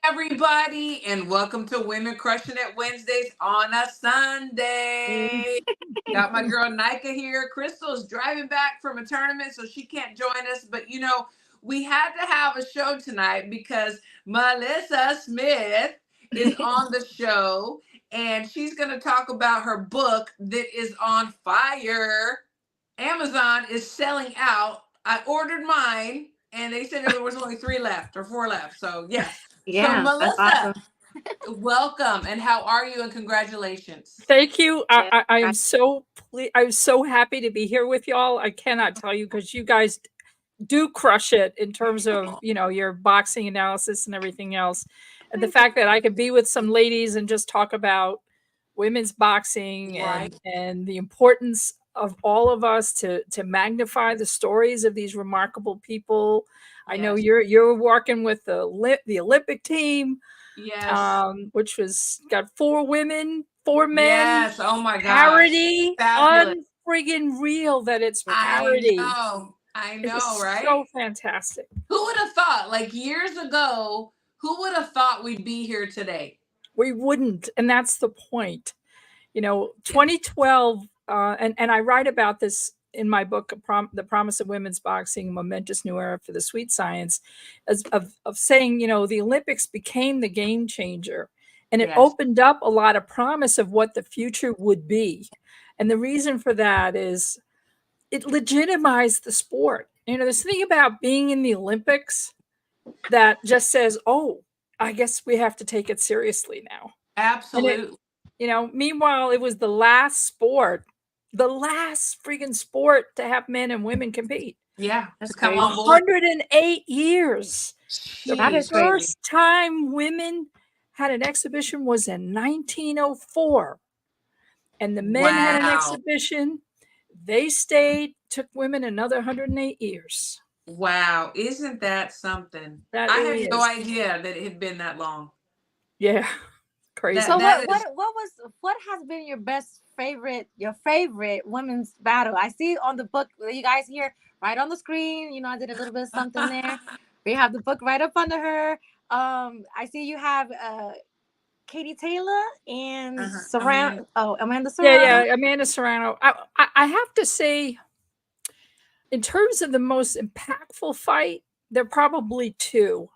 everybody, and welcome to Women Crushing It Wednesdays on a Sunday. Got my girl Nika here. Crystal's driving back from a tournament, so she can't join us. But we had to have a show tonight because Malissa Smith is on the show, and she's going to talk about her book that is on fire. Amazon is selling out. I ordered mine, and they said there was only 3 left or 4 left. So yes. Yeah, So that's Melissa, awesome. welcome, and how are you? And congratulations. Thank you. Yeah, I am I'm so happy to be here with y'all. I cannot tell you because you guys do crush it in terms of your boxing analysis and everything else, and the fact that I could be with some ladies and just talk about women's boxing Right. and the importance of all of us to magnify the stories of these remarkable people. I know Yes. you're working with the Olympic team, Yes. which was got 4 women, 4 men, Yes. Oh my gosh. parody, Fabulous. unfriggin' real that it's I parody. know. I It know, was right? so fantastic. Who would have thought, like years ago, who would have thought we'd be here today? We wouldn't, and that's the point. 2012, and I write about this in my book, The Promise of Women's Boxing, A Momentous New Era for the Sweet Science, of saying, the Olympics became the game changer. And it Yes. opened up a lot of promise of what the future would be. And the reason for that is it legitimized the sport. This thing about being in the Olympics that just says, oh, I guess we have to take it seriously now. Absolutely. Meanwhile, it was the last freaking sport to have men and women compete. Yeah. That's To come crazy. on board. 108 years. The That is crazy. first time women had an exhibition was in 1904. And the men had an Wow. exhibition. They stayed, took women another 108 years. Wow. Isn't that something? That I really had no is. idea that it had been that long. Yeah. Crazy. So That what has been your favorite women's battle? I see on the book you guys here right on the screen. I did a little bit of something there. We have the book right up under her. I see you have Katie Taylor and Amanda Serrano. Yeah, Amanda Serrano. I have to say, in terms of the most impactful fight, there are probably 2.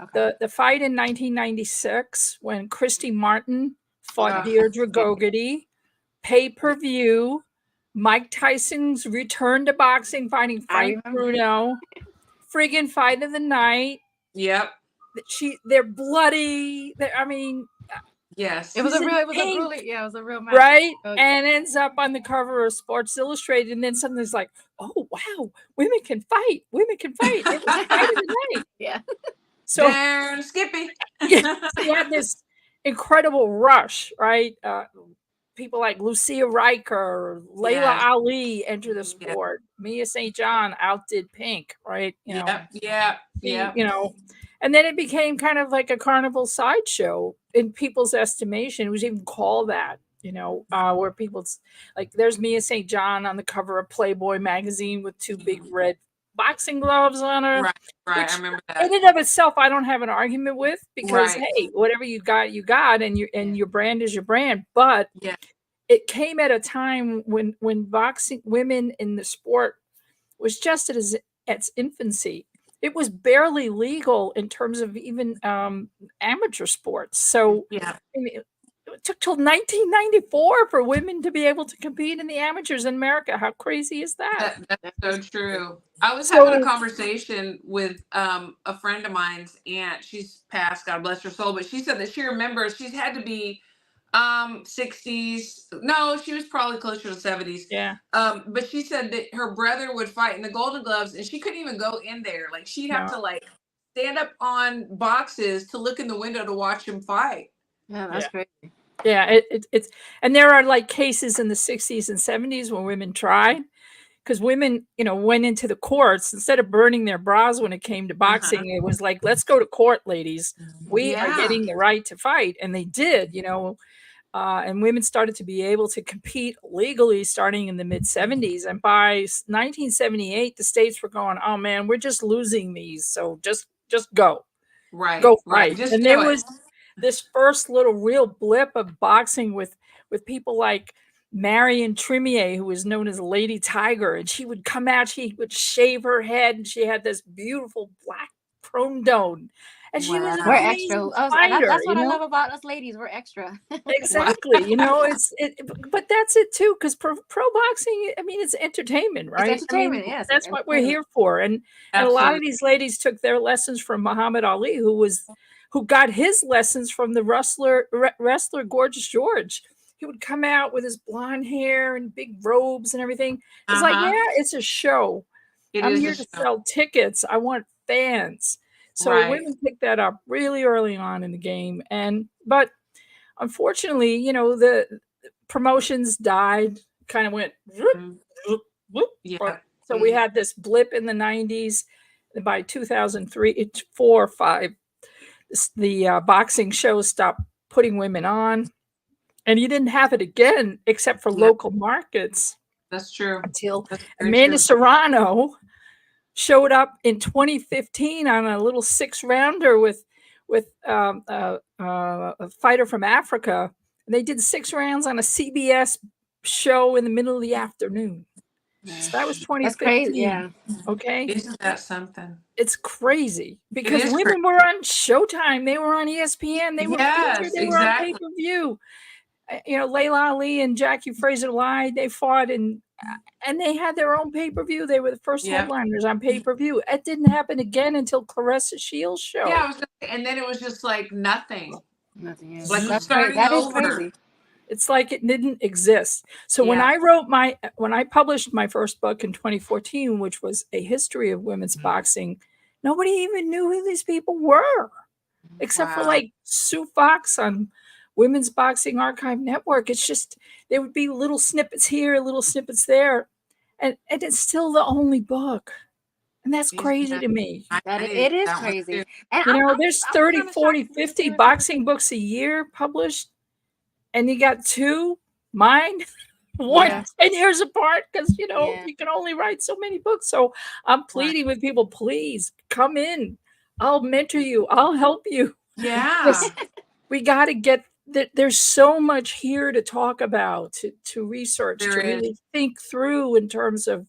Okay. The fight in 1996 when Christy Martin fought Deirdre Gogarty, pay-per-view, Mike Tyson's return to boxing, fighting Frank Bruno, friggin' fight of the night. Yep. They're bloody. Yes. It was a real match. Right? And ends up on the cover of Sports Illustrated, and then suddenly it's like, oh wow, women can fight. Women can fight. It was the fight of the night. Yeah. So Darn Skippy. you had this incredible rush, right? People like Lucia Riker, Layla Ali enter the sport. Mia St. John outdid Pink, right? Yeah. And then it became kind of like a carnival sideshow in people's estimation. It was even called that, where people's like, there's Mia St. John on the cover of Playboy magazine with 2 big red boxing gloves on her. Right. I remember that. In and of itself, I don't have an argument with, because hey, whatever you got, and your brand is your brand. But it came at a time when boxing, women in the sport was just at its infancy. It was barely legal in terms of even amateur sports. So it took till 1994 for women to be able to compete in the amateurs in America. How crazy is that? That's so true. I was having a conversation with a friend of mine's aunt. She's passed, God bless her soul, but she said that she remembers she's had to be 60s. No, she was probably closer to 70s. Yeah. But she said that her brother would fight in the Golden Gloves, and she couldn't even go in there. Like, she'd have to stand up on boxes to look in the window to watch him fight. Yeah, that's crazy. Yeah, it's and there are like cases in the 60s and 70s when women tried, because women, went into the courts instead of burning their bras when it came to boxing. It was like, let's go to court, ladies. We are getting the right to fight, and they did. And women started to be able to compete legally starting in the mid 70s, and by 1978, the states were going, oh man, we're just losing these, so just go. Right. Go Right. fight. Just And do there it. was this first little real blip of boxing with people like Marion Trimier, who was known as Lady Tiger, and she would come out, she would shave her head, and she had this beautiful black chrome dome, and she was an We're Wow. extra. amazing fighter, That's you what I know? love about us ladies. We're extra. Wow. Exactly. You know, but that's it too, because pro boxing, I mean, it's entertainment, It's right? I mean, entertainment. Yes, that's what we're entertainment. here for. And a lot of Absolutely. these ladies took their lessons from Muhammad Ali, who got his lessons from the wrestler Gorgeous George. He would come out with his blonde hair and big robes and everything. It's like, yeah, it's a show. It I'm is here a to show. sell tickets. I want fans. So Right. women picked that up really early on in the game. But unfortunately, you know, the promotions died, kind of went whoop, Mhm. whoop, whoop. Yeah. So we had this blip in the 90s. By 2003, 4, 5, the boxing shows stopped putting women on. And you didn't have it again, except for Yeah. local markets, That's true. until That's very Amanda true. Serrano showed up in 2015 on a little 6-rounder with a fighter from Africa. And they did 6 rounds on a CBS show in the middle of the afternoon. So that was That's crazy. 2015. Yeah. Okay. Isn't that something? It's crazy It because is women were on Showtime. They were on ESPN. They were featured. Yes, They were on exactly. pay-per-view. You know, Layla Ali and Jackie Fraser-Lai, they fought and they had their own pay-per-view. They were the first Yep. headliners on pay-per-view. It didn't happen again until Clarissa Shields' show. Yeah, I was gonna say, and then it was just like nothing. Nothing else. Like That's starting That is over. crazy. It's like it didn't exist. So when Yeah. I published my first book in 2014, which was a history of women's boxing, nobody even knew who these people were, except for Wow. like Sue Fox on Women's Boxing Archive Network. It's just, there would be little snippets here, little snippets there. And it's still the only book. And that's crazy to me. It is crazy. And You know, there's 30, kinda 40, shocked 50 too. boxing books a year published. And you got 2, mine, one, Yeah. 10 years apart, because, you know, Yeah. you can only write so many books. So I'm pleading with people, please come in. I'll mentor you. I'll help you. Yeah. We got to get there's so much here to talk about, to research, There to is. really think through in terms of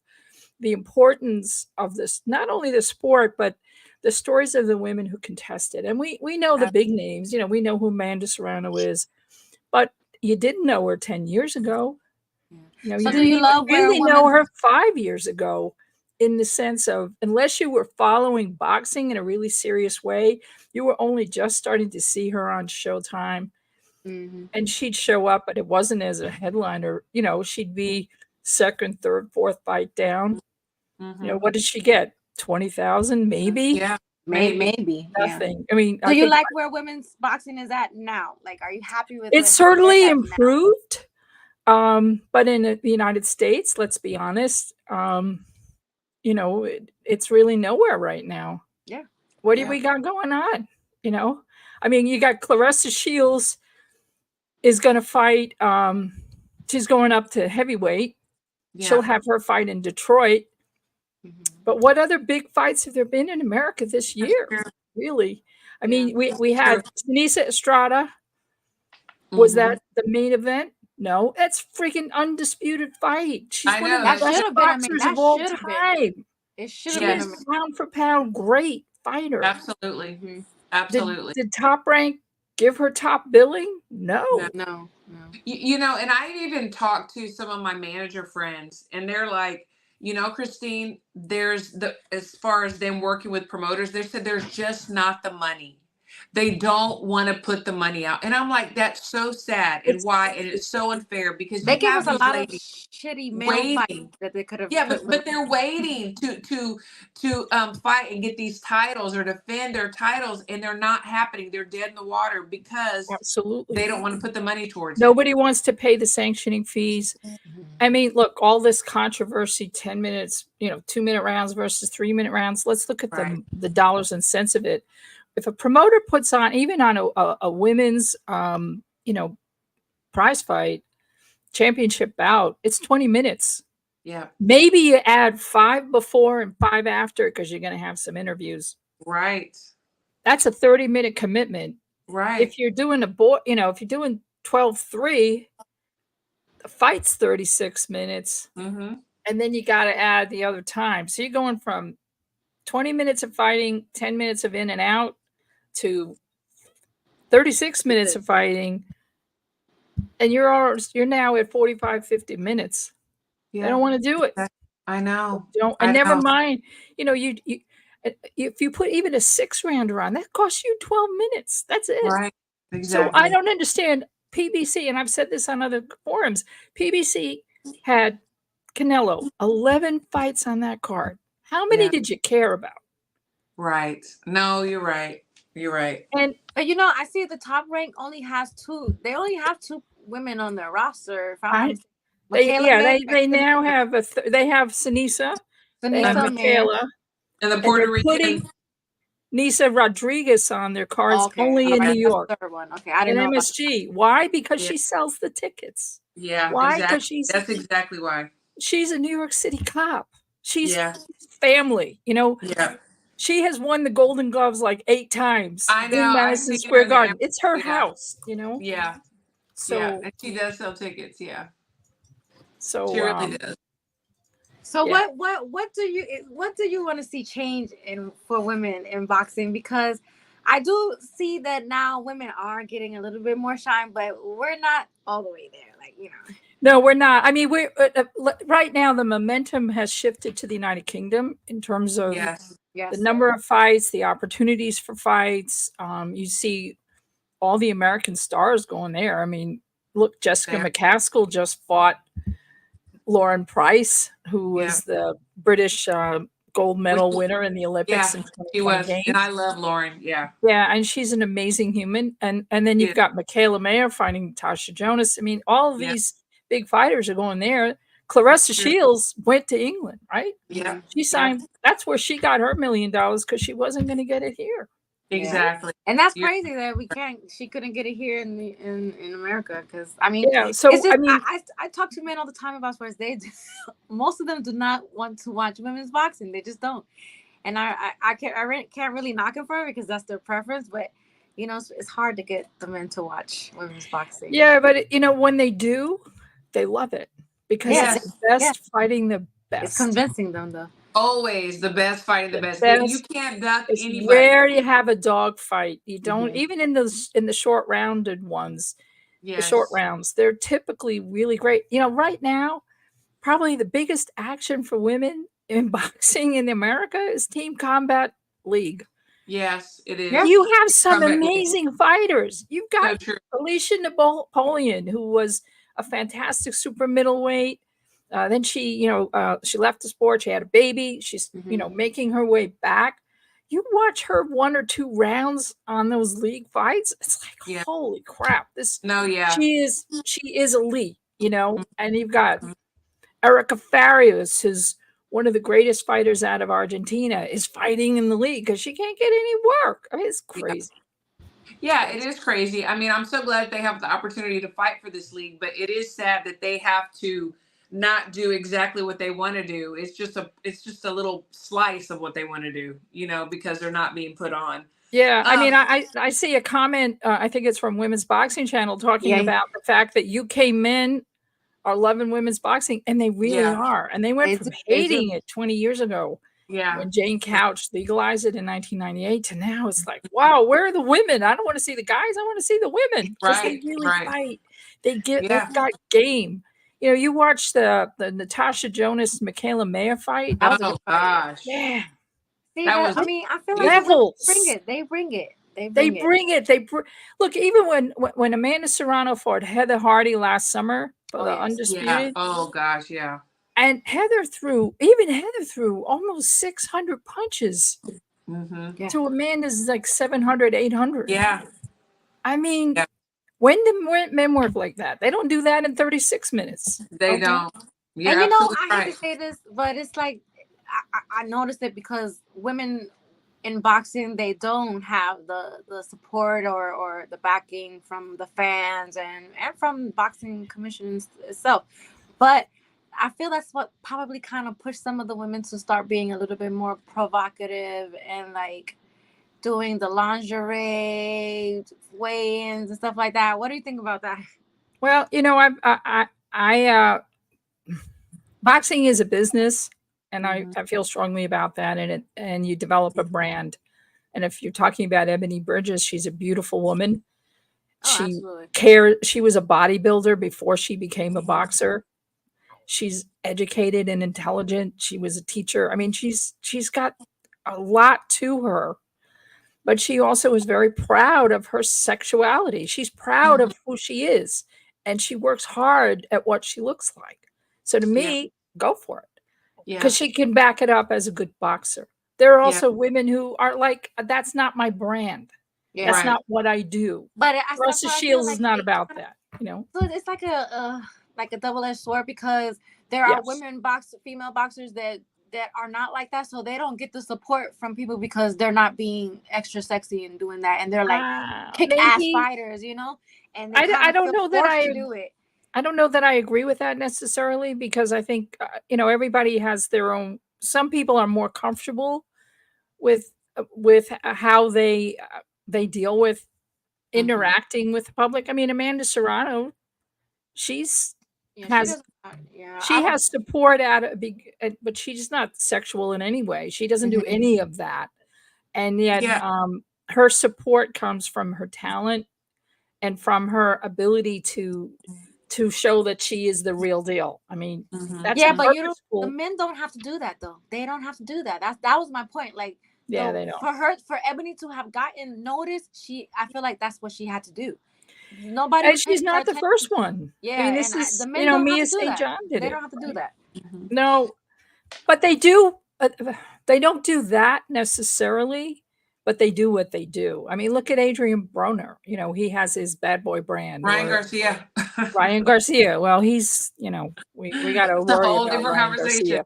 the importance of this, not only the sport, but the stories of the women who contested. And we know the big names. You know, we know who Amanda Serrano is, but you didn't know her 10 years ago. You know, So you do didn't you even love where really women know her 5 years ago, in the sense of, unless you were following boxing in a really serious way, you were only just starting to see her on Showtime. And she'd show up, but it wasn't as a headliner. You know, she'd be second, third, fourth fight down. You know, what did she get? 20,000, maybe? Yeah. maybe. Nothing. I mean, Do you like where women's boxing is at now? Like, are you happy with it's certainly improved? But in the United States, let's be honest, you know, it's really nowhere right now. Yeah. What do we got going on? You know, I mean, you got Clarissa Shields is going to fight. She's going up to heavyweight. Yeah. She'll have her fight in Detroit. But what other big fights have there been in America this year? Really? I mean, we had Denisa Estrada. Was that the main event? No, that's freaking undisputed fight. She's one of the best boxers of all time. It should She have is been pound for pound great fighter. Absolutely. Absolutely. Did Top Rank give her top billing? No. No. You know, and I even talked to some of my manager friends, and they're like, you know, Christine, as far as them working with promoters, they said there's just not the money. They don't want to put the money out. And I'm like, that's so sad. And why? And it's so unfair, because they you gave have us a these lot of ladies shitty male fights that they could have. Yeah, but they're waiting to fight and get these titles or defend their titles, and they're not happening. They're dead in the water because absolutely they don't want to put the money towards it. Nobody wants to pay the sanctioning fees. I mean, look, all this controversy, 10 minutes, you know, 2-minute rounds versus 3-minute rounds. Let's look at the dollars and cents of it. If a promoter puts on, even on a women's, you know, prize fight, championship bout, it's 20 minutes. Yeah. Maybe you add 5 before and 5 after, because you're going to have some interviews. Right. that's a 30-minute commitment. Right. If you're doing if you're doing 12-3, the fight's 36 minutes. Mm-hmm. And then you got to add the other time. So you're going from 20 minutes of fighting, 10 minutes of in and out, to 36 minutes of fighting. And you're now at 45, 50 minutes. Yeah. They don't want to do it. I know. And never mind, you if you put even a 6-rounder on, that costs you 12 minutes. That's it. Right. Exactly. So I don't understand PBC, and I've said this on other forums. PBC had Canelo 11 fights on that card. How many did you care about? Right. No, you're right. You're right. And I see the Top Rank only has 2. They only have 2 women on their roster. They now have they have Sinisa, they have Michaela, and the Puerto Rican Nisa Rodriguez on their cards only in New York. The third one. Okay, I didn't know MSG. Why? Because she sells the tickets. Yeah. Why? Exactly. That's exactly why. She's a New York City cop. She's family. Yeah. She has won the Golden Gloves like 8 times. I know. In Madison Square Garden. It's her house. Yeah. So and she does sell tickets. Yeah. So she really does. So what do you want to see change for women in boxing? Because I do see that now women are getting a little bit more shine, but we're not all the way there. No, we're not. I mean, we're right now. The momentum has shifted to the United Kingdom in terms of the number of fights, the opportunities for fights. You see all the American stars going there. I mean, look, Jessica McCaskill just fought Lauren Price, who was the British gold medal winner in the Olympics in 2020 she was, and I love Lauren. Yeah, and she's an amazing human. And then you've got Michaela Mayer fighting Tasha Jonas. I mean, all of these big fighters are going there. Clarissa Shields went to England, right? Yeah, she signed. That's where she got her $1 million because she wasn't going to get it here. Exactly. And that's crazy that she couldn't get it here in America, because I mean, so it's just, I talk to men all the time about sports. Most of them do not want to watch women's boxing. They just don't. And I can't really knock them for it because that's their preference, but it's hard to get the men to watch women's boxing. Yeah, but when they do, they love it because it's the best fighting the best. It's convincing them though. Always the best fighting the best. You can't duck anybody. Rare you have a dog fight. You don't even in the short rounded ones. The short rounds, they're typically really great. Right now, probably the biggest action for women in boxing in America is Team Combat League. Yes, it is. You have some amazing fighters. You've got Alicia Napoleon, who was a fantastic super middleweight. Then she left the sport. She had a baby. She's, making her way back. You watch her 1 or 2 rounds on those league fights. It's like, holy crap! She is elite, And you've got Erica Farias, who's one of the greatest fighters out of Argentina, is fighting in the league because she can't get any work. I mean, it's crazy. Yeah, it is crazy. I mean, I'm so glad they have the opportunity to fight for this league, but it is sad that they have to not do exactly what they want to do. It's just a little slice of what they want to do, because they're not being put on. Yeah, I mean, I see a comment. I think it's from Women's Boxing Channel talking about the fact that UK men are loving women's boxing, and they really are. And they went from hating it 20 years ago, when Jane Couch legalized it in 1998, to now it's like, wow, where are the women? I don't want to see the guys. I want to see the women because they really fight. They've got game. You watch the Natasha Jonas Michaela Mayer fight. Oh gosh, yeah. See, I feel like levels. They bring it. Look, even when Amanda Serrano fought Heather Hardy last summer for the Undisputed. Yeah. Oh gosh, yeah. And Heather threw almost 600 punches to Amanda's like 700, 800. Yeah. I mean, when do men work like that? They don't do that in 36 minutes. They don't. Yeah, and I hate to say this, but it's like I noticed it because women in boxing, they don't have the support or the backing from the fans and from boxing commissions itself. But I feel that's what probably kind of pushed some of the women to start being a little bit more provocative and like doing the lingerie weigh-ins and stuff like that. What do you think about that? Well, boxing is a business, and I feel strongly about that. And you develop a brand. And if you're talking about Ebony Bridges, she's a beautiful woman. She She was a bodybuilder before she became a boxer. She's educated and intelligent. She was a teacher. I mean, she's got a lot to her, but she also is very proud of her sexuality. She's proud of who she is, and she works hard at what she looks like. So to me, go for it. Because she can back it up as a good boxer. There are also women who are like, that's not my brand. That's not what I do. But Russia Shields is not about that, you know. So it's like a double-edged sword, because there are female boxers that are not like that, so they don't get the support from people because they're not being extra sexy and doing that, and they're like kick-ass fighters, you know. And I don't know that I do it. I don't know that I agree with that necessarily, because I think everybody has their own. Some people are more comfortable with how they deal with interacting with the public. I mean, Amanda Serrano, she has support but she's not sexual in any way. She doesn't do any of that, and yet her support comes from her talent and from her ability to show that she is the real deal. I mean, that's but the men don't have to do that though. They don't have to do that. That was my point. Like, they don't. For Ebony to have gotten noticed, I feel like that's what she had to do. Nobody. And she's not the first one. Yeah, I mean, this is the men don't Mia have to do St. that. John did They it. don't have to do that. No, but they do. They don't do that necessarily, but they do what they do. I mean, look at Adrian Broner. You know, he has his bad boy brand. Ryan Garcia. Ryan Garcia. Well, he's, we got to worry whole about different Ryan conversation. Garcia.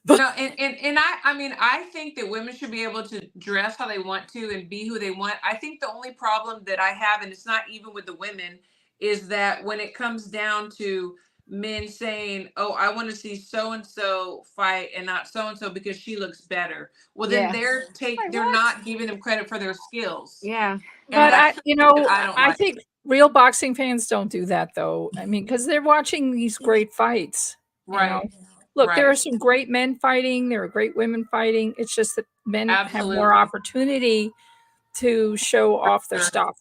No, and I mean, I think that women should be able to dress how they want to and be who they want. I think the only problem that I have, and it's not even with the women, is that when it comes down to men saying, "Oh, I want to see so and so fight and not so and so because she looks better." Well, then they're not giving them credit for their skills. Yeah, but I think real boxing fans don't do that though. I mean, because they're watching these great fights, right? Look, there are some great men fighting. There are great women fighting. It's just that men have more opportunity to show off their stuff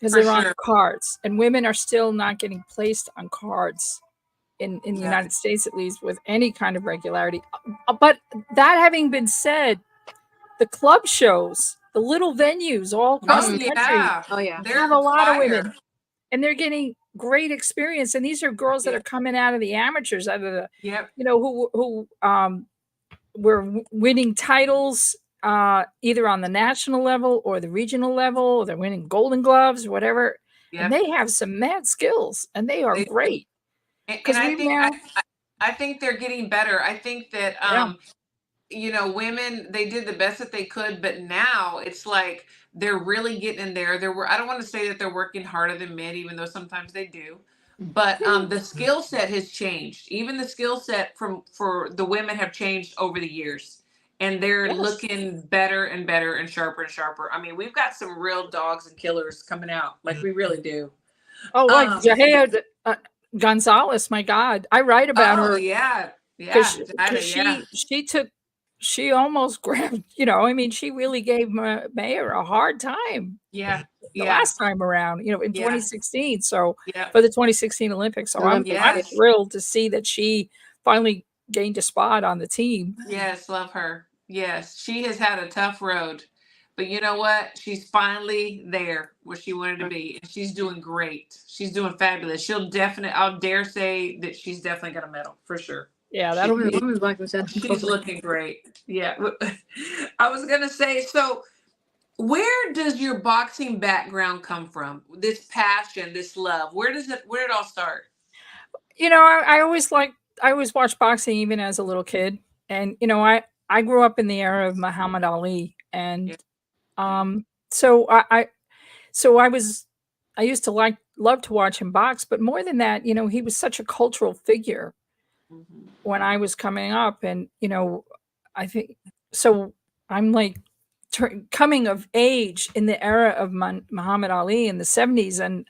because they're on cards, and women are still not getting placed on cards in the United States, at least, with any kind of regularity. But that having been said, the club shows, the little venues all across the country, have a lot of women, and they're getting great experience. And these are girls that are coming out of the amateurs, out of the, who were winning titles either on the national level or the regional level, or they're winning Golden Gloves or whatever. And they have some mad skills, and they are great. And I think they're getting better. I think that women, they did the best that they could, but now it's like they're really getting in there. I don't want to say that they're working harder than men, even though sometimes they do. But the skill set has changed. Even the skill set for the women have changed over the years, and they're looking better and better and sharper and sharper. I mean, we've got some real dogs and killers coming out, like we really do. Oh, like Jahea Gonzalez, my God, I write about her. She almost grabbed, I mean, she really gave Mayer a hard time. The last time around, in 2016. So for the 2016 Olympics. So I'm thrilled to see that she finally gained a spot on the team. Yes, love her. Yes, she has had a tough road. But you know what? She's finally there where she wanted to be. And she's doing great. She's doing fabulous. I'll dare say that she's definitely got a medal for sure. Yeah, that'll be. She's looking great. Yeah. I was going to say, so where does your boxing background come from? This passion, this love, where did it all start? I always watched boxing even as a little kid. And, I grew up in the era of Muhammad Ali. And so I used to love to watch him box, but more than that, he was such a cultural figure when I was coming up. And, I think, so I'm like coming of age in the era of Muhammad Ali in the 70s. And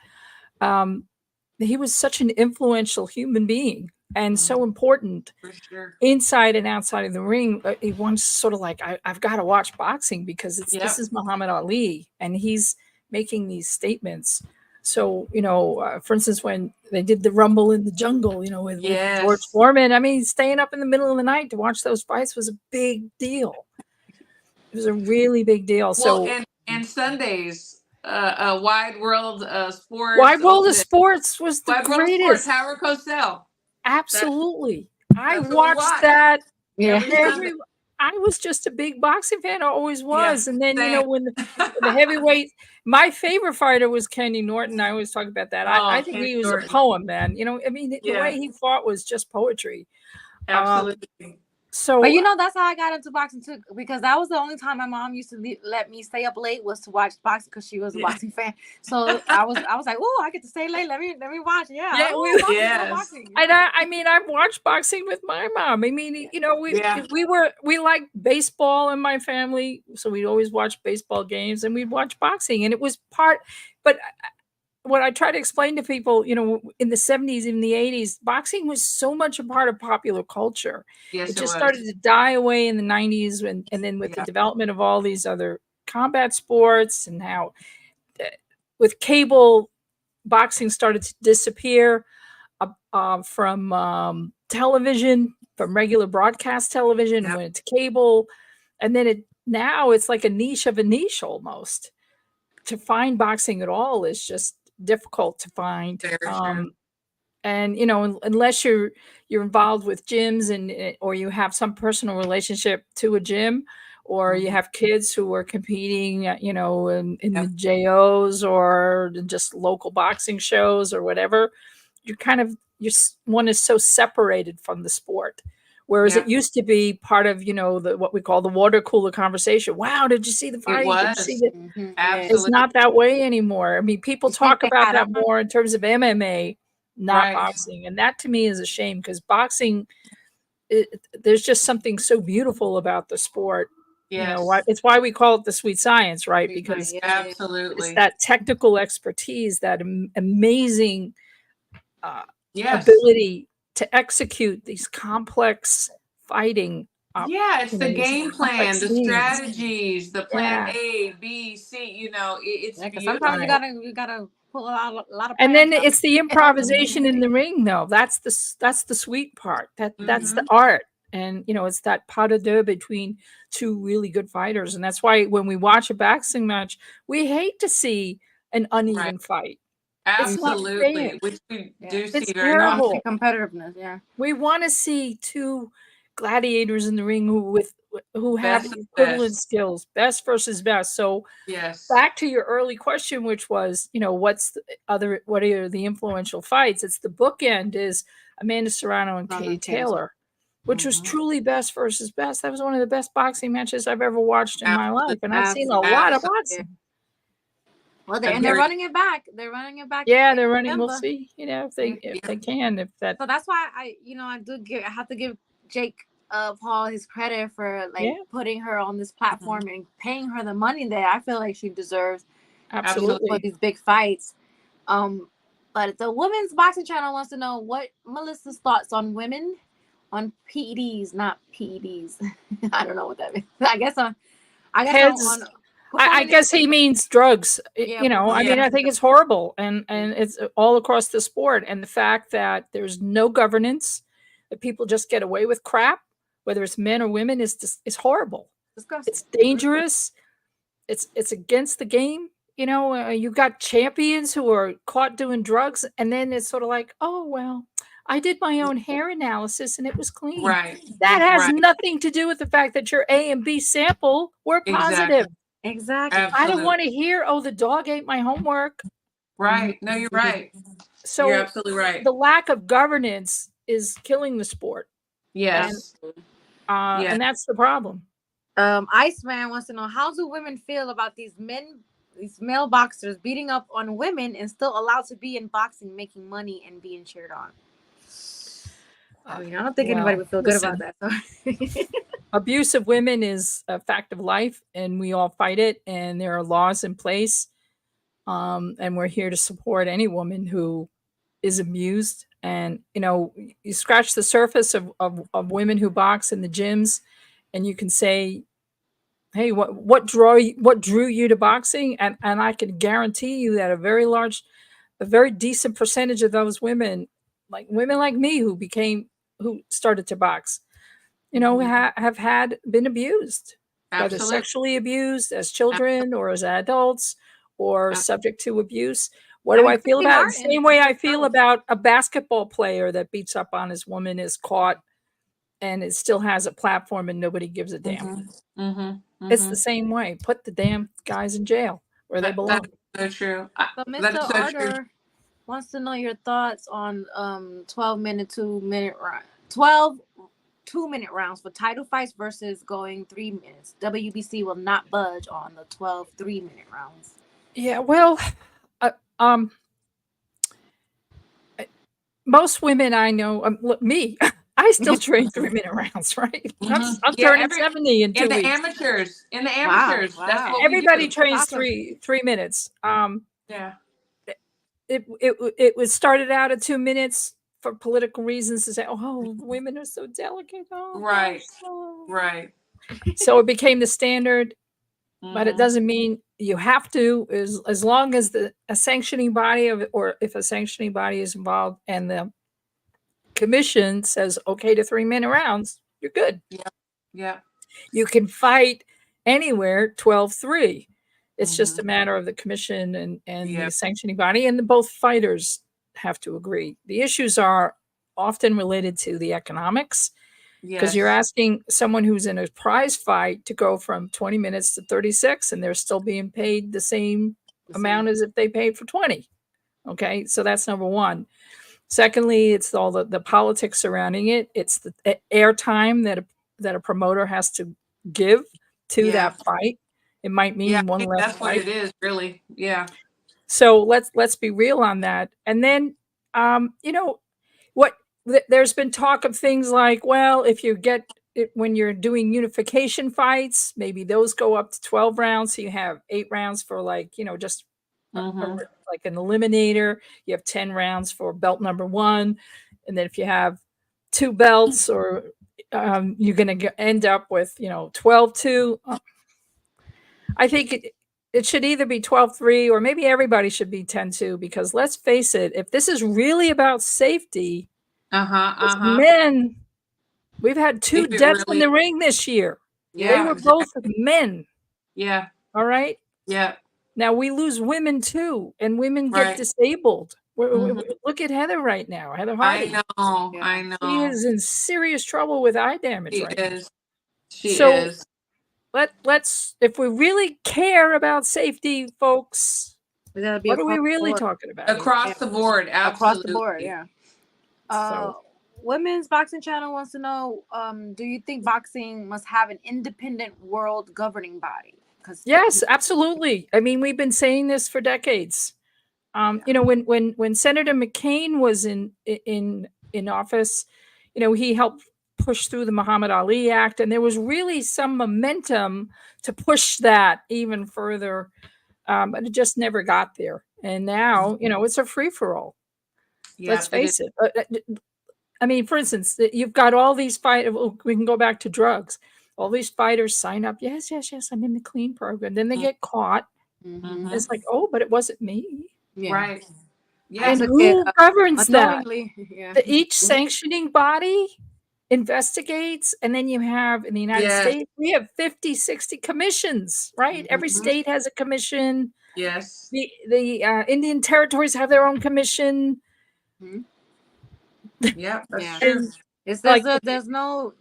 he was such an influential human being and so important inside and outside of the ring. He once sort of like, I've got to watch boxing because this is Muhammad Ali and he's making these statements. So, for instance, when they did the Rumble in the Jungle, with George Foreman, I mean, staying up in the middle of the night to watch those fights was a big deal. It was a really big deal. Well, and Sundays, Wide World Sports. Wide World of Sports was the greatest. Howard Cosell. Absolutely. I watched that. Yeah. I was just a big boxing fan. I always was. And then, when the heavyweight, my favorite fighter was Kenny Norton. I always talk about that. I think he was a poem, man. I mean, the way he fought was just poetry. Absolutely. But that's how I got into boxing too, because that was the only time my mom used to let me stay up late was to watch boxing because she was a boxing fan. So I was like, oh, I get to stay late. Let me watch. Boxing. And I mean, I've watched boxing with my mom. I mean, we liked baseball in my family, so we'd always watch baseball games and we'd watch boxing, and it was but what I try to explain to people, in the 70s, in the 80s, boxing was so much a part of popular culture. Yes, it just started to die away in the 90s. And then with the development of all these other combat sports and how with cable, boxing started to disappear from television, from regular broadcast television, went to cable. And then now it's like a niche of a niche almost. To find boxing at all is just difficult to find. And unless you're involved with gyms or you have some personal relationship to a gym, or you have kids who are competing in the JOs or just local boxing shows or whatever, your one is so separated from the sport. Whereas it used to be part of, what we call the water cooler conversation. Wow, did you see the fight? It Did you see Absolutely. It's not that way anymore. I mean, people talk about that more in terms of MMA, not boxing. And that to me is a shame because boxing, there's just something so beautiful about the sport. Yes. It's why we call it the sweet science, right? Because absolutely, it's that technical expertise, that amazing ability to execute these complex fighting. It's the game plan, the strategies, the plan A, B, C. It's sometimes you gotta pull out a lot of. And then it's the improvisation in the ring, though. That's the sweet part. That's the art, and it's that pas de deux between two really good fighters, and that's why when we watch a boxing match, we hate to see an uneven fight. Absolutely, which we do see very often. Competitiveness, we want to see two gladiators in the ring who have equivalent skills, best versus best. So back to your early question, which was, what are the influential fights? It's the bookend is Amanda Serrano and Katie Taylor, which was truly best versus best. That was one of the best boxing matches I've ever watched in my life, and I've seen a lot of boxing. Well, they're running it back. They're running it back. Yeah, they're running. We'll see. If they can. So that's why I have to give Jake Paul his credit for putting her on this platform and paying her the money that I feel like she deserves. Absolutely, for these big fights. But the Women's Boxing Channel wants to know what Melissa's thoughts on women on PEDs, not PEDs. I don't know what that means. I guess I guess he means drugs. I mean, I think it's horrible, and it's all across the sport. And the fact that there's no governance, that people just get away with crap, whether it's men or women, is horrible. Disgusting. It's dangerous. It's against the game. You've got champions who are caught doing drugs, and then it's sort of like, oh well, I did my own hair analysis and it was clean. Right. That has nothing to do with the fact that your A and B sample were positive. Exactly. Absolutely. I don't want to hear, oh, the dog ate my homework. Right. No, you're right. So you're absolutely right. The lack of governance is killing the sport. Yes. And that's the problem. Iceman wants to know, how do women feel about these male boxers beating up on women and still allowed to be in boxing, making money and being cheered on? I mean, I don't think anybody would feel good about that. So. Abuse of women is a fact of life, and we all fight it, and there are laws in place. And we're here to support any woman who is abused. And, you know, you scratch the surface of women who box in the gyms, and you can say, hey, what drew you to boxing? And I can guarantee you that a very decent percentage of those women like me who started to box, you know, have been abused, whether sexually abused as children or as adults or subject to abuse. What do I feel about it? The same way I feel about a basketball player that beats up on his woman, is caught, and it still has a platform and nobody gives a damn. It's the same way. Put the damn guys in jail where they belong. That's so true. So Mr. Arter wants to know your thoughts on 12-minute, 2-minute round, 12 2-minute rounds for title fights versus going 3 minutes. WBC will not budge on the 12 3-minute rounds. Yeah, well, most women I know, look, me, I still train 3-minute rounds, right? I'm turning 70 in 2 weeks. In the amateurs, wow. that's what everybody trains 3 minutes. It was started out at 2 minutes for political reasons, to say, oh, women are so delicate. Oh, right. So it became the standard, but it doesn't mean you have to. As long as a sanctioning body or if a sanctioning body is involved and the commission says okay to 3-minute rounds, you're good. Yeah. You can fight anywhere 12-3. It's just a matter of the commission and the sanctioning body, and both fighters have to agree. The issues are often related to the economics, because you're asking someone who's in a prize fight to go from 20 minutes to 36, and they're still being paid the same amount as if they paid for 20. Okay, so that's number one. Secondly, it's all the politics surrounding it. It's the airtime that a promoter has to give to that fight. It might mean one less that's fight. What it is, really. Yeah. So let's be real on that. And then, you know, there's been talk of things like, well, if you get it when you're doing unification fights, maybe those go up to 12 rounds. So you have 8 rounds for, like, you know, just like an eliminator. You have 10 rounds for belt number 1. And then if you have 2 belts, or you're going to end up with, you know, 12-2. I think it should either be 12-3 or maybe everybody should be 10-2, because let's face it, if this is really about safety, men, we've had 2 deaths in the ring this year. They were both men. Yeah. All right. Yeah. Now we lose women too, and women get disabled. Look at Heather right now. Heather Hardy. I know. She is in serious trouble with eye damage right now. She is. Let's, if we really care about safety, folks, what are we really talking about? Across the board, absolutely. Across the board, yeah. Women's Boxing Channel wants to know, do you think boxing must have an independent world governing body? Yes, absolutely. I mean, we've been saying this for decades. You know, when Senator McCain was in office, you know, he helped push through the Muhammad Ali Act, and there was really some momentum to push that even further, but it just never got there. And now, you know, it's a free-for-all. Let's face it. I mean, for instance, you've got all these we can go back to drugs. All these fighters sign up. Yes, I'm in the clean program. Then they get caught. It's like, oh, but it wasn't me. Right. Yeah. And who governs that? Each sanctioning body investigates, and then you have, in the United States, we have 50, 60 commissions, right? Every state has a commission. Yes. The Indian territories have their own commission. Yeah, that's true. It's like there's no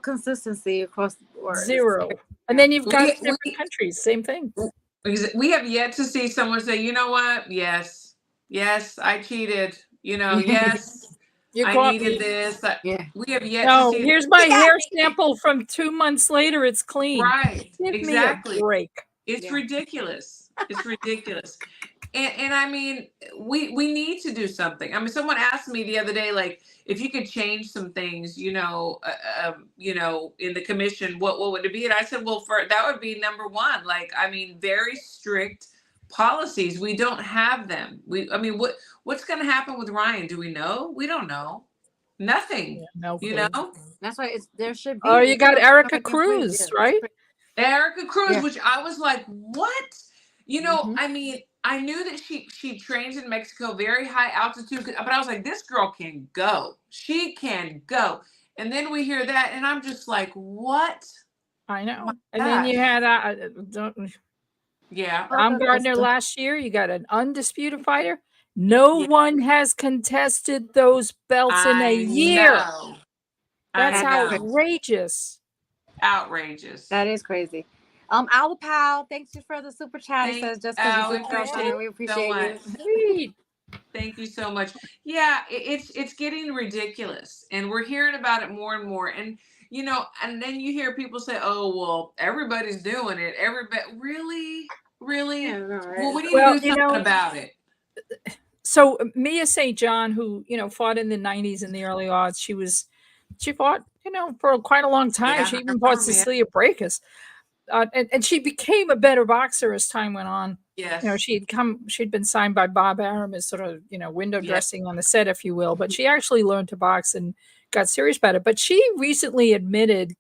consistency across the board. Zero. And then you've got different countries, same thing. We have yet to see someone say, you know what? Yes, I cheated. You know, yes, I needed this. We have yet to see. Here's my hair sample from 2 months later. It's clean. Right. Give me a break. It's ridiculous. It's ridiculous. And I mean, we need to do something. I mean, someone asked me the other day, like, if you could change some things, you know, in the commission, what would it be? And I said, well, that would be number one. Like, I mean, very strict policies. We don't have them. What's going to happen with Ryan? Do we know? We don't know. Nothing. No you clue. know. That's why there should be. Oh, you got Erica Cruz, right? Erica Cruz, which I was like, what? You know, I mean, I knew that she trains in Mexico, very high altitude, but I was like, this girl can go. She can go. And then we hear that, and I'm just like, what? I know. And then you had Tom Gardner last year. You got an undisputed fighter. No one has contested those belts in a year. That's outrageous. Outrageous. That is crazy. Al Powell, thanks you for the super chat. He says just because you do we appreciate you. Thank you so much. Yeah, it's getting ridiculous, and we're hearing about it more and more. And you know, and then you hear people say, "Oh, well, everybody's doing it." Everybody, really? Yeah, right. Well, we need to do something about it. So Mia St. John, who fought in the '90s and the early aughts, she fought for quite a long time. She even fought Cecilia Brækhus. And she became a better boxer as time went on. Yes. She'd been signed by Bob Arum as sort of, window dressing on the set, if you will, but she actually learned to box and got serious about it. But she recently admitted a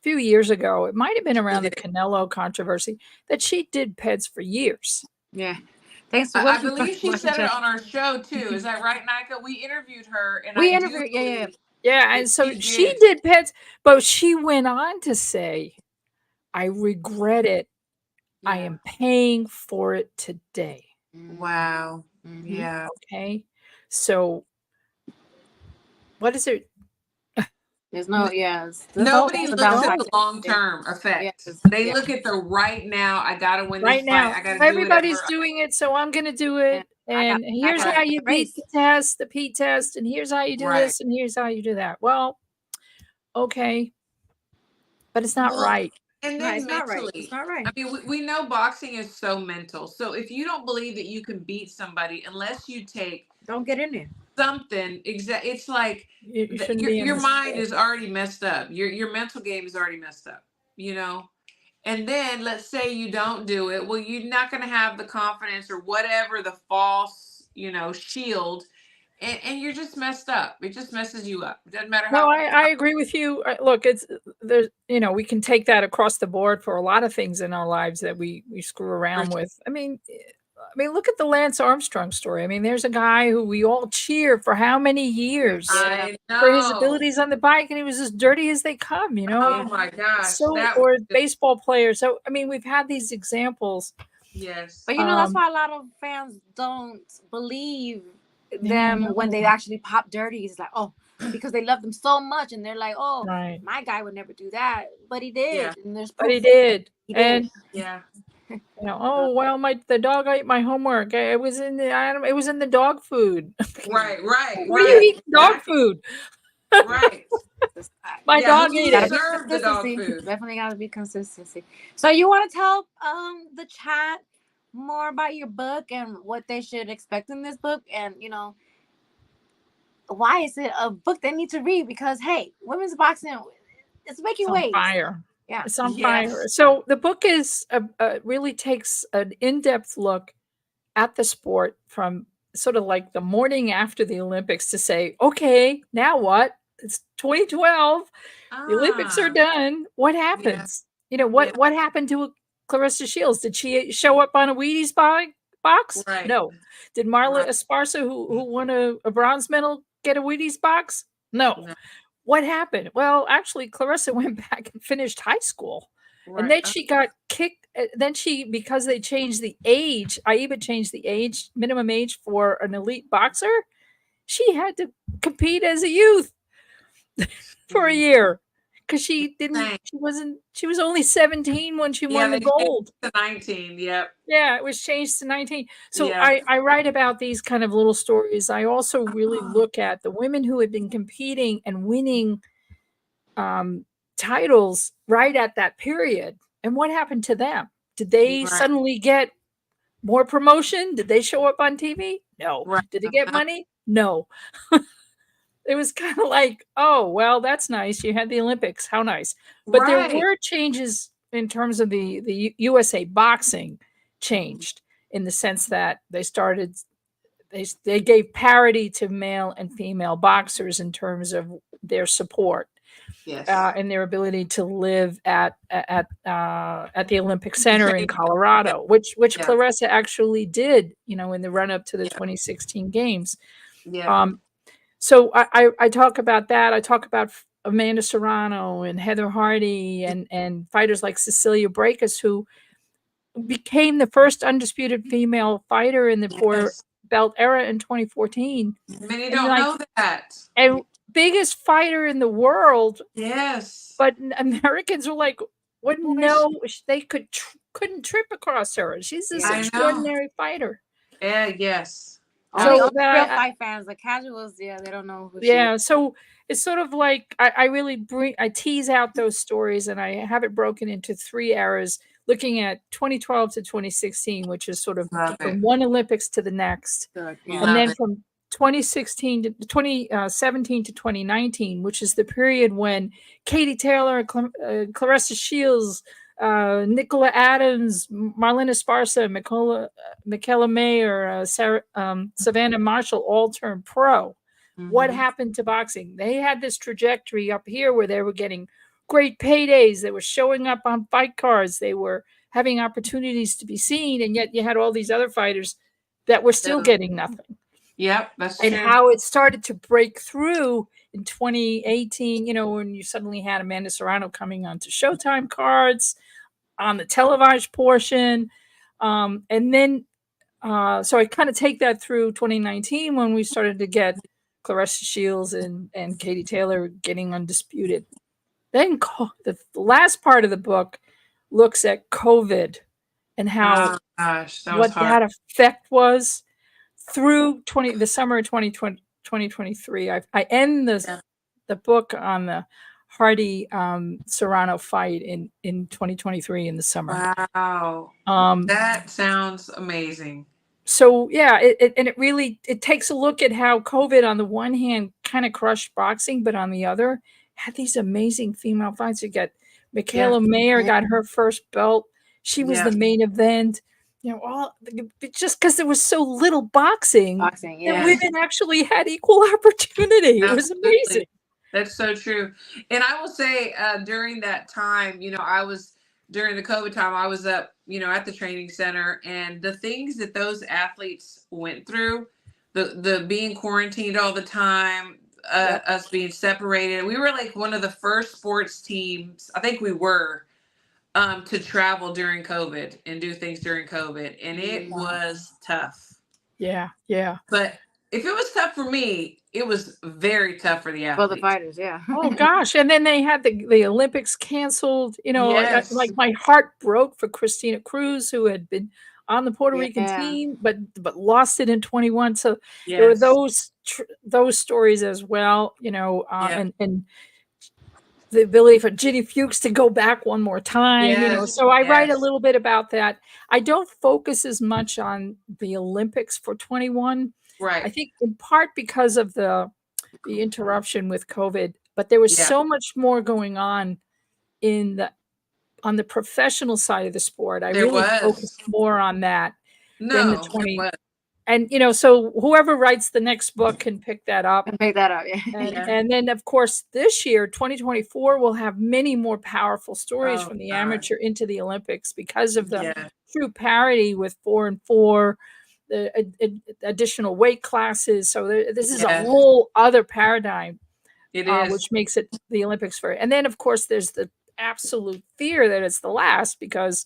few years ago, it might have been around the Canelo controversy, that she did PEDs for years. Yeah. Thanks for I believe she said it on our show too. Is that right, Nika? We interviewed her and Yeah, and so she did PEDs, but she went on to say, I regret it. Yeah. I am paying for it today. Wow. Yeah. Okay. So what is it? There's no, nobody looks at the long-term effect. They look at the right now. I gotta win this fight. I gotta do everybody's doing it, so I'm gonna do it. And here's how you beat the test, the P test, and here's how you do this, and here's how you do that. Well, okay. But it's not right. And then mentally, it's not right. I mean, we know boxing is so mental. So if you don't believe that you can beat somebody unless you don't get in there. Something it's like your mind is already messed up. Your mental game is already messed up, And then let's say you don't do it. Well, you're not going to have the confidence or whatever, the false, shield. And you're just messed up. It just messes you up. It doesn't matter how. No, I agree with you. Look, there's we can take that across the board for a lot of things in our lives that we screw around with. I mean, look at the Lance Armstrong story. I mean, there's a guy who we all cheer for how many years for his abilities on the bike, and he was as dirty as they come. Oh my gosh! Or baseball players. So I mean, we've had these examples. Yes, but that's why a lot of fans don't believe them when they actually pop dirty. It's like, because they love them so much, and they're like, my guy would never do that, but he did. And there's proof. But he did. And yeah. The dog ate my homework. It was in the dog food. Right. Why are you eating dog food? Right. My dog ate it. The dog food. Definitely got to be consistency. So you want to tell the chat more about your book and what they should expect in this book, and why is it a book they need to read? Because hey, women's boxing, it's making waves. Fire. Yeah, it's on fire. So the book is really takes an in-depth look at the sport from sort of like the morning after the Olympics to say, okay, now what? It's 2012. The Olympics are done. What happens? What happened to Clarissa Shields? Did she show up on a Wheaties box? Right. No. Did Marla Esparza, who won a bronze medal, get a Wheaties box? No. What happened? Well, actually, Clarissa went back and finished high school. Right. And then she got kicked. Then because they changed the age, AIBA changed the minimum age for an elite boxer, she had to compete as a youth for a year. Because she was only 17 when she won the gold. To 19, yep. Yeah, it was changed to 19. So I write about these kind of little stories. I also really look at the women who had been competing and winning titles right at that period and what happened to them. Did they suddenly get more promotion? Did they show up on TV? No. Did they get money? No. It was kind of like, oh, well, that's nice. You had the Olympics. How nice. But there were changes in terms of the USA boxing changed in the sense that they gave parity to male and female boxers in terms of their support. Yes. And their ability to live at the Olympic Center in Colorado, which Clarissa actually did, in the run up to the 2016 games. Yeah. So I talk about that. I talk about Amanda Serrano and Heather Hardy and fighters like Cecilia Brækhus, who became the first undisputed female fighter in the four belt era in 2014. Many don't know that. And biggest fighter in the world. Yes. But Americans were like, wouldn't know they couldn't trip across her. She's this extraordinary fighter. Yeah, yes. So real fight fans, the casuals, they don't know who she is. So it's sort of like I tease out those stories and I have it broken into 3 eras, looking at 2012 to 2016, which is sort of from one Olympics to the next. Good. Yeah. And then from 2017 to 2019, which is the period when Katie Taylor, Claressa Shields, Nicola Adams, Marlena Esparza, Michaela Mayer, Savannah Marshall all turned pro. Mm-hmm. What happened to boxing? They had this trajectory up here where they were getting great paydays. They were showing up on fight cards. They were having opportunities to be seen. And yet you had all these other fighters that were still getting nothing. Yep, that's true. And how it started to break through in 2018, when you suddenly had Amanda Serrano coming onto Showtime cards on the televised portion. And then, so I kind of take that through 2019 when we started to get Claressa Shields and Katie Taylor getting undisputed. Then the last part of the book looks at COVID and how that effect was through the summer of 2023. I end the book on the Hardy Serrano fight in 2023 in the summer. Wow. That sounds amazing. So it takes a look at how COVID on the one hand kind of crushed boxing, but on the other had these amazing female fights. You got Michaela Mayer got her first belt. She was the main event. Just because there was so little boxing that women actually had equal opportunity. Absolutely. It was amazing. That's so true. And I will say during that time, during the COVID time, I was up, at the training center, and the things that those athletes went through, the being quarantined all the time, us being separated. We were like one of the first sports teams, I think we were, to travel during COVID and do things during COVID. And it was tough. Yeah. Yeah. But if it was tough for me, it was very tough for the athletes. For the fighters, yeah. Oh gosh. And then they had the Olympics canceled, like my heart broke for Christina Cruz, who had been on the Puerto Rican team, but lost it in 21. So there were those stories as well, and the ability for Ginny Fuchs to go back one more time, so I write a little bit about that. I don't focus as much on the Olympics for 21. Right. I think in part because of the interruption with COVID, but there was so much more going on on the professional side of the sport. I really focused more on that than the 20. And, so whoever writes the next book can pick that up. And then, of course, this year, 2024, will have many more powerful stories from the amateur into the Olympics because of the true parity with 4 and 4, the additional weight classes. So this is a whole other paradigm, which makes it the Olympics for. And then, of course, there's the absolute fear that it's the last because,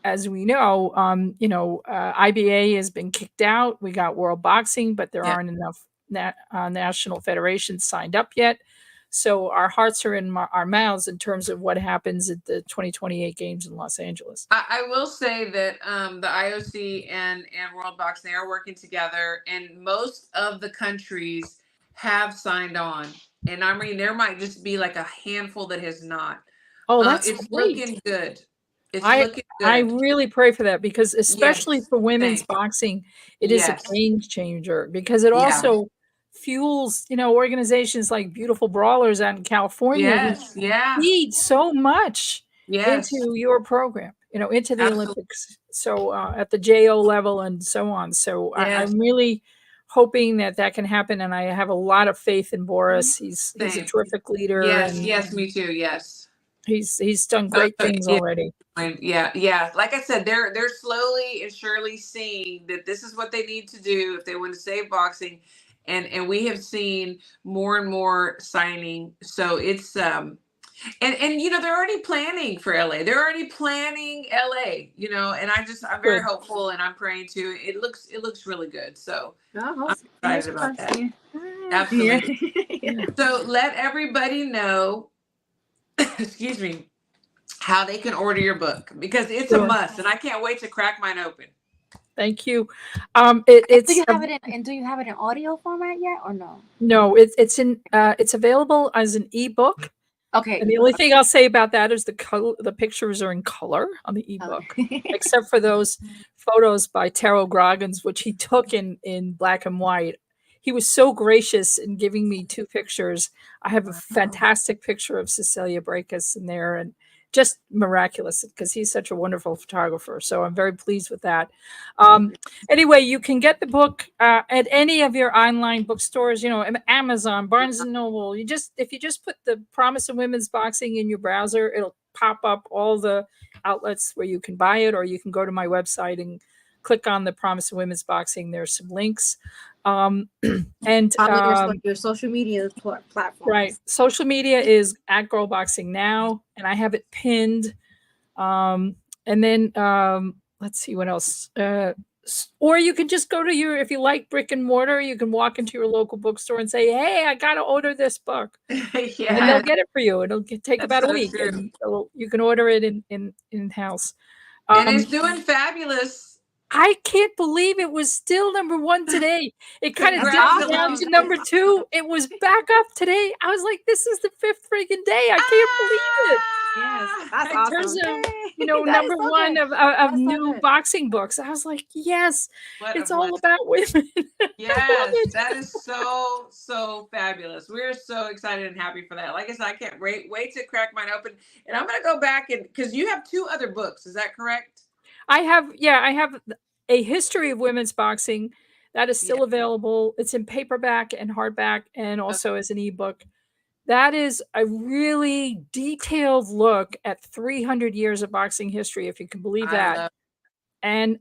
as we know, IBA has been kicked out. We got World Boxing, but there aren't enough national federations signed up yet. So our hearts are in our mouths in terms of what happens at the 2028 games in Los Angeles. I will say that the IOC and World Boxing, they are working together, and most of the countries have signed on. And I mean, there might just be like a handful that has not. Oh, that's it's great. looking good. It's looking I good. really pray for that, because especially Yes. for women's Thanks. boxing, it is a Yes. game changer, because it Yeah. also fuels, organizations like Beautiful Brawlers out in California who Yes. Yeah. feed so much Yes. into your program, into the Absolutely. Olympics. So at the JO level and so on. So Yes. I'm really hoping that that can happen, and I have a lot of faith in Boris. He's a Thanks. terrific leader, Yes. and Yes. Me too. Yes. he's done So, great things yeah. already. Yeah, yeah. Like I said, they're slowly and surely seeing that this is what they need to do if they want to save boxing, and we have seen more and more signing. So it's and they're already planning for LA. They're already planning LA. And I'm very Good. hopeful, and I'm praying too. It looks really good. So Oh, I'm excited about that. yeah. Absolutely. Yeah. So let everybody know, excuse me, how they can order your book, because it's a Sure. must, and I can't wait to crack mine open. Thank you. Do It's you have it do you have it in audio format yet or no? no, it's available as an ebook. Okay. And the only thing I'll say about that is the pictures are in color on the ebook, Okay. except for those photos by Taro Groggins, which he took in black and white. He was so gracious in giving me 2 pictures. I have a fantastic picture of Cecilia Brækhus in there, and just miraculous, because he's such a wonderful photographer. So I'm very pleased with that. Anyway, you can get the book at any of your online bookstores, Amazon, Barnes and Noble. If you just put the Promise of Women's Boxing in your browser, it'll pop up all the outlets where you can buy it, or you can go to my website and click on the Promise of Women's Boxing. There's some links. And your social media platforms. right, social media is at Girl Boxing Now, and I have it pinned. And then let's see what else. Or you can just go to if you like brick and mortar, you can walk into your local bookstore and say, "Hey, I got to order this book," and they'll get it for you. It'll take about a week, True. and you can order it in house. And it's doing fabulous. I can't believe it was still #1 today. It kind of dipped down to #2. It was back up today. I was like, this is the 5th freaking day. I can't believe it. Yes, that's in awesome. terms of That is #1 so of so new good. boxing books. I was like, yes, What it's a all blessing. about women. Yes, that is so fabulous. We're so excited and happy for that. Like I said, I can't wait to crack mine open. And I'm gonna go back, and because you have 2 other books, is that correct? I have a history of women's boxing that is still available. It's in paperback and hardback, and also as an ebook. That is a really detailed look at 300 years of boxing history, if you can believe that. And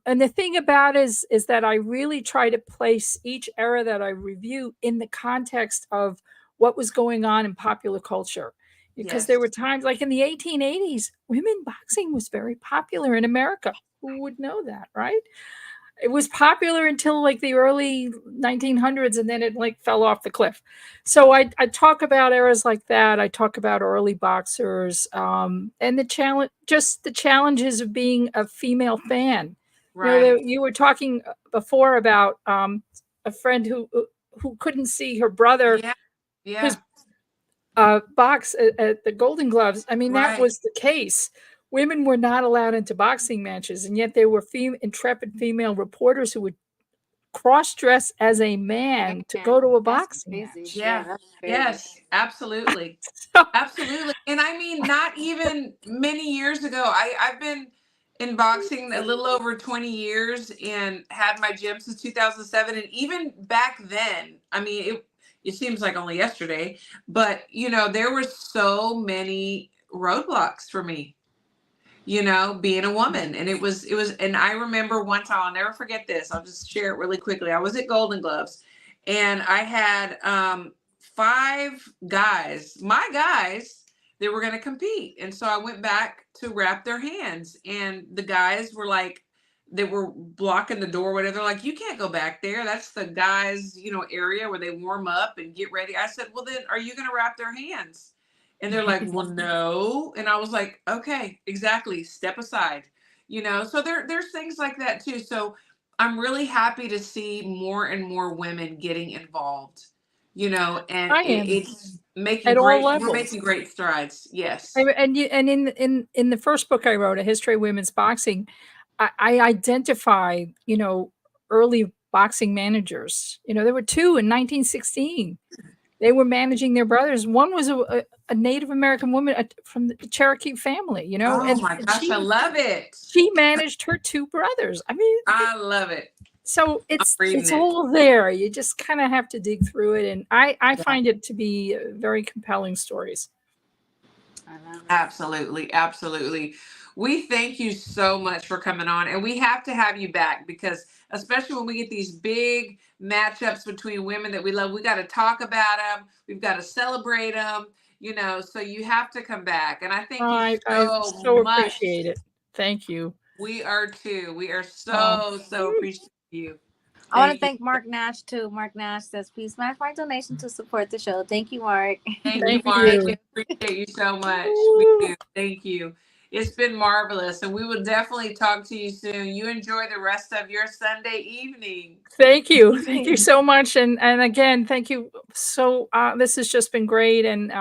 the thing about is that I really try to place each era that I review in the context of what was going on in popular culture. Because there were times, like in the 1880s, women boxing was very popular in America. Who would know that, right? It was popular until like the early 1900s, and then it like fell off the cliff. So I talk about eras like that. I talk about early boxers, and the challenges of being a female fan. Right. You were talking before about a friend who couldn't see her brother, Yeah. box at the Golden Gloves. I mean, that Right. was the case. Women were not allowed into boxing matches, and yet there were intrepid female reporters who would cross-dress as a man to go to a boxing match. Yeah. Yes, absolutely. So, Absolutely. And I mean, not even many years ago. I've been in boxing a little over 20 years and had my gym since 2007. And even back then, I mean, it seems like only yesterday, but there were so many roadblocks for me, being a woman. And and I remember one time, I'll never forget this. I'll just share it really quickly. I was at Golden Gloves, and I had 5 guys, my guys, they were going to compete. And so I went back to wrap their hands, and the guys were like, they were blocking the doorway. They're like, you can't go back there. That's the guys, area where they warm up and get ready. I said, well, then are you going to wrap their hands? And they're like, well, no. And I was like, okay, exactly. Step aside, so there's things like that too. So I'm really happy to see more and more women getting involved, you know, and I am it's making at all we're levels. making great strides. Yes. And in the first book I wrote, A History of Women's Boxing, I identify, early boxing managers. There were two in 1916. They were managing their brothers. One was a Native American woman from the Cherokee family, Oh and my gosh, I love it. she managed her two brothers. I mean, I love it. so I'm reading it's it. all there. You just kind of have to dig through it, and I Yeah. find it to be very compelling stories. I love it. Absolutely, absolutely. We thank you so much for coming on, and we have to have you back because, especially when we get these big matchups between women that we love, we got to talk about them. We've got to celebrate them. So you have to come back, and I thank you I so so much. appreciate it. Thank you. We are too. We are Oh. so appreciative of you. I want to thank Mark Nash too. Mark Nash says, please smash my donation to support the show. Thank you, Mark. Thank Thank you, Mark. you. We appreciate you so much. We do. Thank you. It's been marvelous, and we will definitely talk to you soon. You enjoy the rest of your Sunday evening. Thank you. Thank you so much. And again, thank you. So this has just been great. And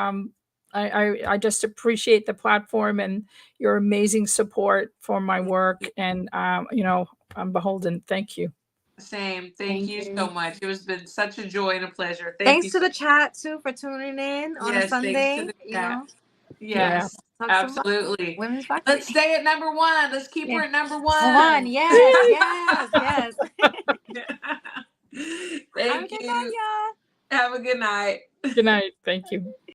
I just appreciate the platform and your amazing support for my work. And, I'm beholden. Thank you. Same. Thank you so much. It has been such a joy and a pleasure. Thanks to the chat too for tuning in on a Sunday. Thanks to the chat. Yes, absolutely. Women's boxing. Let's stay at number one. Let's keep her at number one. Yes. Thank you. Good night, y'all. Have a good night. Good night. Thank you.